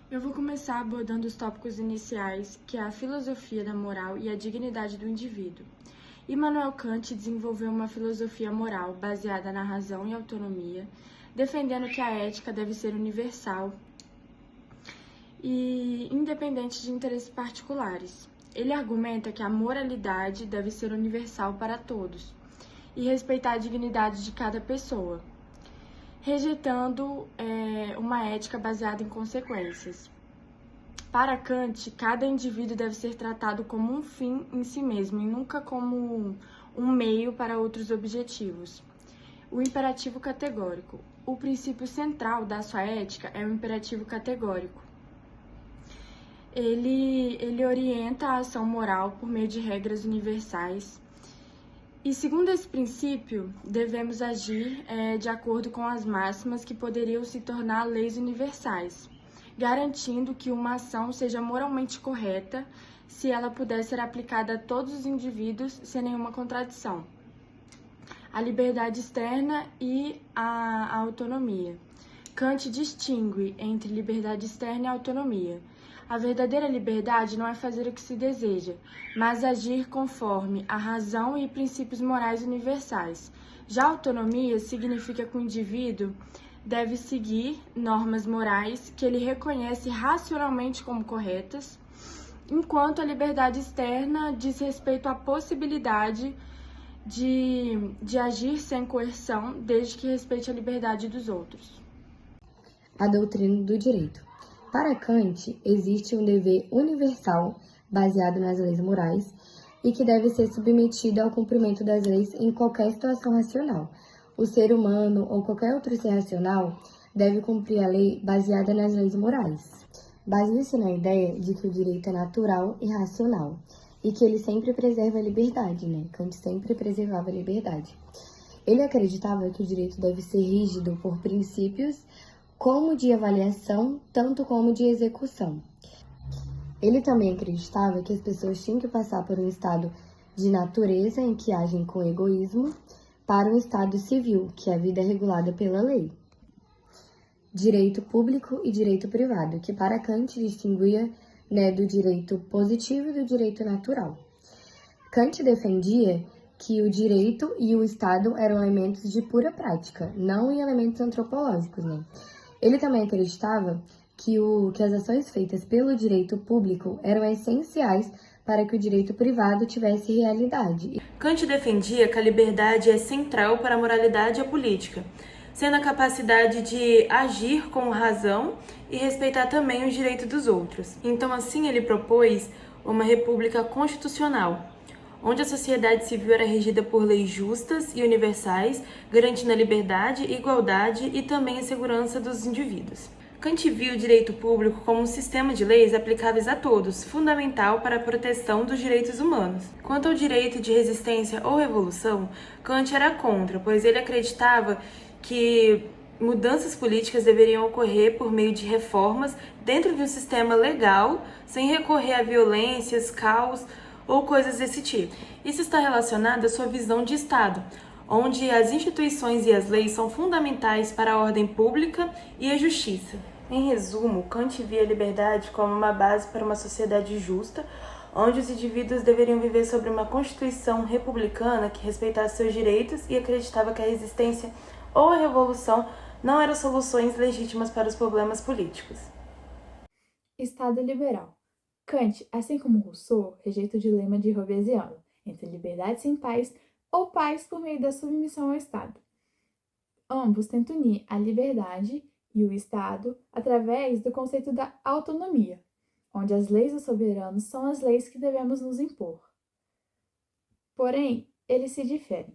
Eu vou começar abordando os tópicos iniciais, que é a filosofia da moral e a dignidade do indivíduo. Immanuel Kant desenvolveu uma filosofia moral baseada na razão e autonomia, defendendo que a ética deve ser universal e independente de interesses particulares. Ele argumenta que a moralidade deve ser universal para todos e respeitar a dignidade de cada pessoa, rejeitando uma ética baseada em consequências. Para Kant, cada indivíduo deve ser tratado como um fim em si mesmo e nunca como um meio para outros objetivos. O imperativo categórico. O princípio central da sua ética é o imperativo categórico. Ele orienta a ação moral por meio de regras universais. E segundo esse princípio, devemos agir de acordo com as máximas que poderiam se tornar leis universais, garantindo que uma ação seja moralmente correta se ela puder ser aplicada a todos os indivíduos sem nenhuma contradição. A liberdade externa e a autonomia. Kant distingue entre liberdade externa e autonomia. A verdadeira liberdade não é fazer o que se deseja, mas agir conforme a razão e princípios morais universais. Já a autonomia significa que o indivíduo deve seguir normas morais que ele reconhece racionalmente como corretas, enquanto a liberdade externa diz respeito à possibilidade de agir sem coerção, desde que respeite a liberdade dos outros. A doutrina do direito. Para Kant, existe um dever universal baseado nas leis morais e que deve ser submetido ao cumprimento das leis em qualquer situação racional. O ser humano ou qualquer outro ser racional deve cumprir a lei baseada nas leis morais. Baseia-se na ideia de que o direito é natural e racional e que ele sempre preserva a liberdade, Kant sempre preservava a liberdade. Ele acreditava que o direito deve ser rígido por princípios como de avaliação, tanto como de execução. Ele também acreditava que as pessoas tinham que passar por um estado de natureza em que agem com egoísmo, para um estado civil, que é a vida regulada pela lei. Direito público e direito privado, que para Kant distinguia do direito positivo e do direito natural. Kant defendia que o direito e o Estado eram elementos de pura prática, não em elementos antropológicos. Ele também acreditava que as ações feitas pelo direito público eram essenciais para que o direito privado tivesse realidade. Kant defendia que a liberdade é central para a moralidade e a política, sendo a capacidade de agir com razão e respeitar também os direitos dos outros. Então, assim, ele propôs uma república constitucional, onde a sociedade civil era regida por leis justas e universais, garantindo a liberdade, igualdade e também a segurança dos indivíduos. Kant viu o direito público como um sistema de leis aplicáveis a todos, fundamental para a proteção dos direitos humanos. Quanto ao direito de resistência ou revolução, Kant era contra, pois ele acreditava que mudanças políticas deveriam ocorrer por meio de reformas dentro de um sistema legal, sem recorrer a violências, caos ou coisas desse tipo. Isso está relacionado à sua visão de Estado, onde as instituições e as leis são fundamentais para a ordem pública e a justiça. Em resumo, Kant via a liberdade como uma base para uma sociedade justa, onde os indivíduos deveriam viver sobre uma constituição republicana que respeitasse seus direitos e acreditava que a resistência ou a revolução não eram soluções legítimas para os problemas políticos. Estado liberal. Kant, assim como Rousseau, rejeita o dilema de Hobbesiano, entre liberdade sem paz ou paz por meio da submissão ao Estado. Ambos tentam unir a liberdade e o Estado através do conceito da autonomia, onde as leis dos soberanos são as leis que devemos nos impor. Porém, eles se diferem.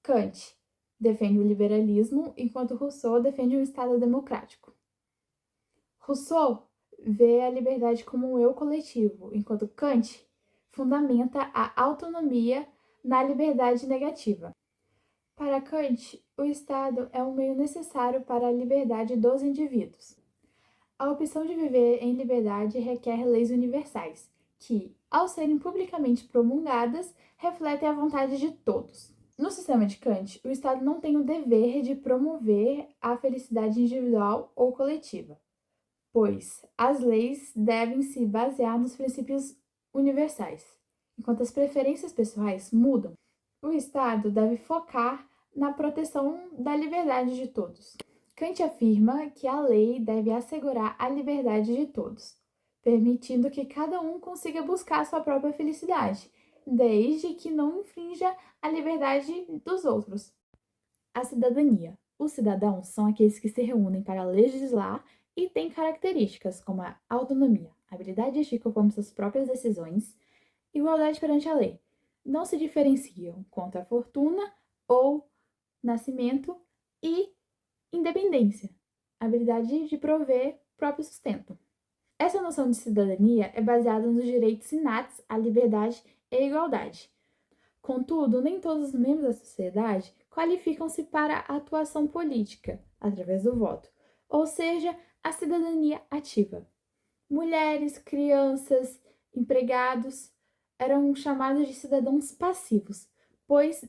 Kant defende o liberalismo, enquanto Rousseau defende um Estado democrático. Rousseau vê a liberdade como um eu coletivo, enquanto Kant fundamenta a autonomia na liberdade negativa. Para Kant, o Estado é um meio necessário para a liberdade dos indivíduos. A opção de viver em liberdade requer leis universais, que, ao serem publicamente promulgadas, refletem a vontade de todos. No sistema de Kant, o Estado não tem o dever de promover a felicidade individual ou coletiva. pois as leis devem se basear nos princípios universais, enquanto as preferências pessoais mudam. O Estado deve focar na proteção da liberdade de todos. Kant afirma que a lei deve assegurar a liberdade de todos, permitindo que cada um consiga buscar sua própria felicidade, desde que não infrinja a liberdade dos outros. A cidadania. Os cidadãos são aqueles que se reúnem para legislar e têm características como a autonomia, habilidade de agir conforme suas próprias decisões, igualdade perante a lei. Não se diferenciam contra a fortuna ou nascimento e independência, habilidade de prover próprio sustento. Essa noção de cidadania é baseada nos direitos inatos à liberdade e igualdade. Contudo, nem todos os membros da sociedade qualificam-se para a atuação política, através do voto, ou seja, a cidadania ativa. Mulheres, crianças, empregados eram chamados de cidadãos passivos, pois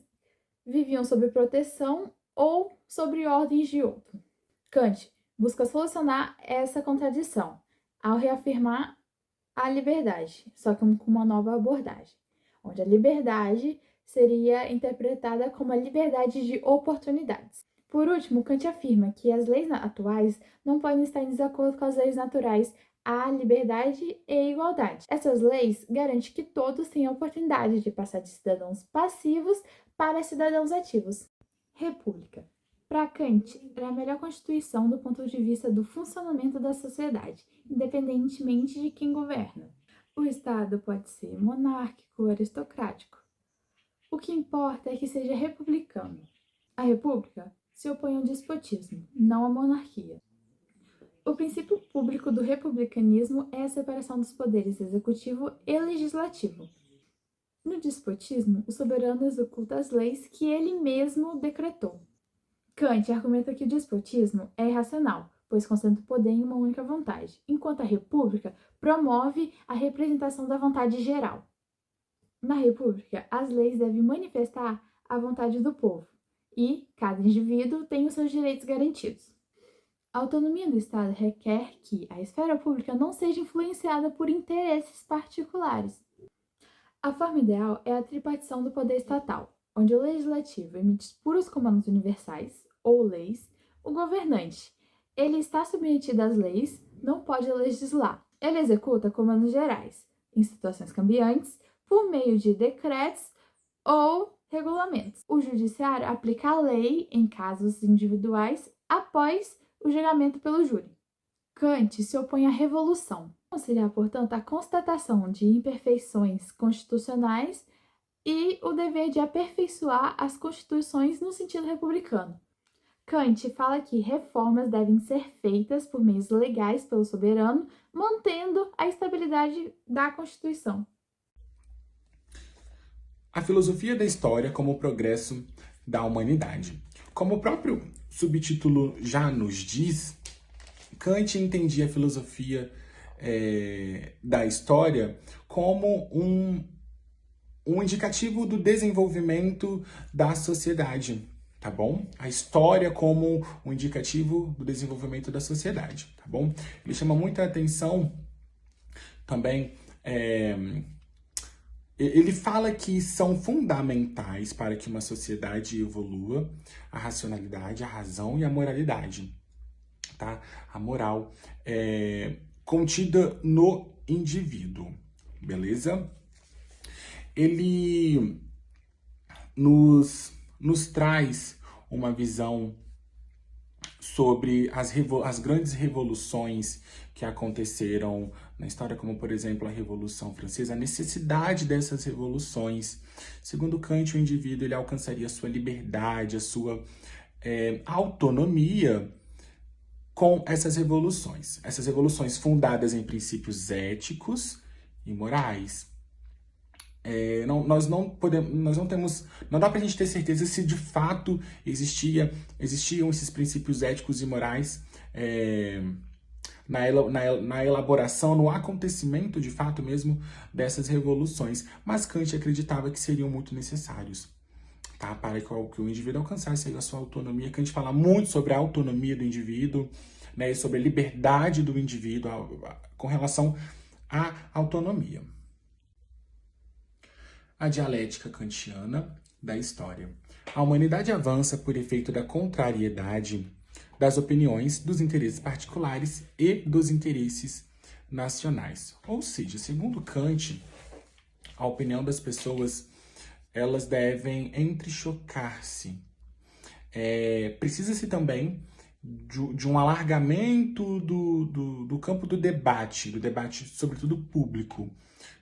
viviam sob proteção ou sob ordens de outro. Kant busca solucionar essa contradição ao reafirmar a liberdade, só que com uma nova abordagem, onde a liberdade seria interpretada como a liberdade de oportunidades. Por último, Kant afirma que as leis atuais não podem estar em desacordo com as leis naturais à liberdade e igualdade. Essas leis garantem que todos tenham a oportunidade de passar de cidadãos passivos para cidadãos ativos. República. Para Kant, era a melhor constituição do ponto de vista do funcionamento da sociedade, independentemente de quem governa. O Estado pode ser monárquico ou aristocrático. O que importa é que seja republicano. A república se opõe ao despotismo, não à monarquia. O princípio público do republicanismo é a separação dos poderes executivo e legislativo. No despotismo, o soberano executa as leis que ele mesmo decretou. Kant argumenta que o despotismo é irracional, pois concentra o poder em uma única vontade, enquanto a república promove a representação da vontade geral. Na república, as leis devem manifestar a vontade do povo, e cada indivíduo tem os seus direitos garantidos. A autonomia do Estado requer que a esfera pública não seja influenciada por interesses particulares. A forma ideal é a tripartição do poder estatal, onde o legislativo emite puros comandos universais, ou leis. O governante, ele está submetido às leis, não pode legislar. Ele executa comandos gerais, em situações cambiantes, por meio de decretos ou regulamentos. O judiciário aplica a lei em casos individuais após o julgamento pelo júri. Kant se opõe à revolução. Considera, portanto, a constatação de imperfeições constitucionais e o dever de aperfeiçoar as constituições no sentido republicano. Kant fala que reformas devem ser feitas por meios legais pelo soberano, mantendo a estabilidade da Constituição. A filosofia da história como o progresso da humanidade. Como o próprio subtítulo já nos diz, Kant entendia a filosofia da história como um indicativo do desenvolvimento da sociedade, tá bom? A história como um indicativo do desenvolvimento da sociedade, tá bom? Ele chama muita atenção também, ele fala que são fundamentais para que uma sociedade evolua a racionalidade, a razão e a moralidade, tá? A moral contida no indivíduo, beleza? Ele nos traz uma visão sobre as grandes revoluções que aconteceram na história, como, por exemplo, a Revolução Francesa, a necessidade dessas revoluções. Segundo Kant, o indivíduo ele alcançaria a sua liberdade, a sua autonomia com essas revoluções fundadas em princípios éticos e morais. Não dá pra gente ter certeza se de fato existiam esses princípios éticos e morais na elaboração, no acontecimento de fato mesmo dessas revoluções, mas Kant acreditava que seriam muito necessários, tá? Para que o indivíduo alcançasse a sua autonomia. Kant fala muito sobre a autonomia do indivíduo, né, e sobre a liberdade do indivíduo com relação à autonomia. A dialética kantiana da história. A humanidade avança por efeito da contrariedade das opiniões, dos interesses particulares e dos interesses nacionais. Ou seja, segundo Kant, a opinião das pessoas, elas devem entrechocar-se. Precisa-se também de um alargamento do campo do debate sobretudo público,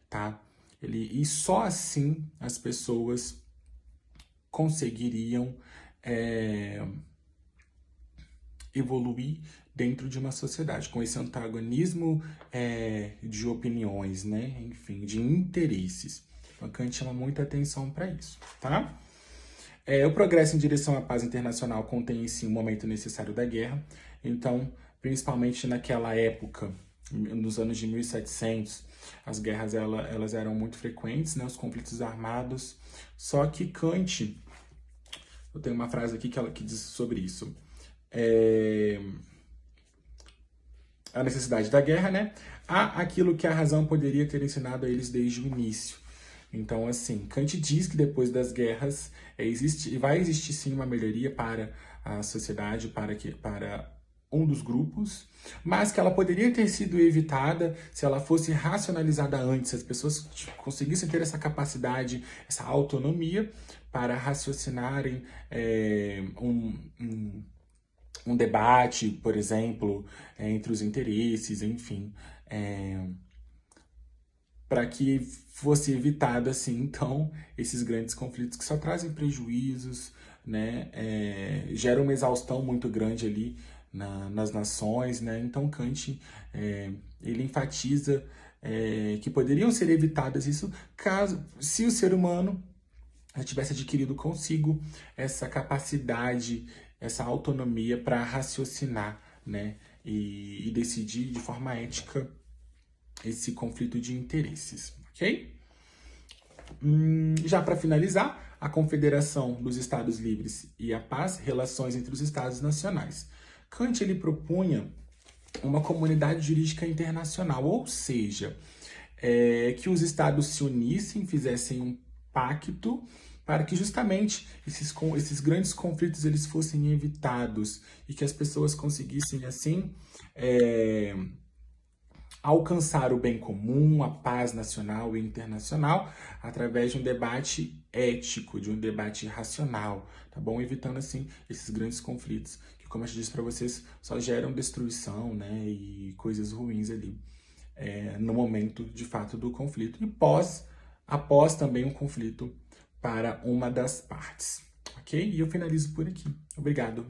tá? E só assim as pessoas conseguiriam evoluir dentro de uma sociedade, com esse antagonismo de opiniões, né? Enfim, de interesses. Então, Kant chama muita atenção para isso, tá? O progresso em direção à paz internacional contém em si um momento necessário da guerra. Então, principalmente naquela época, nos anos de 1700, as guerras elas eram muito frequentes, né? Os conflitos armados. Só que Kant, eu tenho uma frase aqui que diz sobre isso. A necessidade da guerra, né? Há aquilo que a razão poderia ter ensinado a eles desde o início. Então, assim, Kant diz que depois das guerras vai existir sim uma melhoria para a sociedade, para um dos grupos, mas que ela poderia ter sido evitada se ela fosse racionalizada antes, se as pessoas conseguissem ter essa capacidade, essa autonomia para raciocinarem um debate, por exemplo, entre os interesses, enfim, para que fosse evitado, assim, então, esses grandes conflitos que só trazem prejuízos, né, geram uma exaustão muito grande ali nas nações, né? Então Kant, ele enfatiza que poderiam ser evitadas isso se o ser humano tivesse adquirido consigo essa capacidade, essa autonomia para raciocinar, né, e decidir de forma ética esse conflito de interesses, ok? Já para finalizar, a Confederação dos Estados Livres e a Paz, relações entre os Estados nacionais. Kant, ele propunha uma comunidade jurídica internacional, ou seja, que os Estados se unissem, fizessem um pacto para que justamente esses grandes conflitos eles fossem evitados e que as pessoas conseguissem, assim, alcançar o bem comum, a paz nacional e internacional, através de um debate ético, de um debate racional, tá bom? Evitando, assim, esses grandes conflitos, que, como eu já disse para vocês, só geram destruição, né, e coisas ruins ali, no momento, de fato, do conflito. E após também um conflito para uma das partes, ok? E eu finalizo por aqui. Obrigado.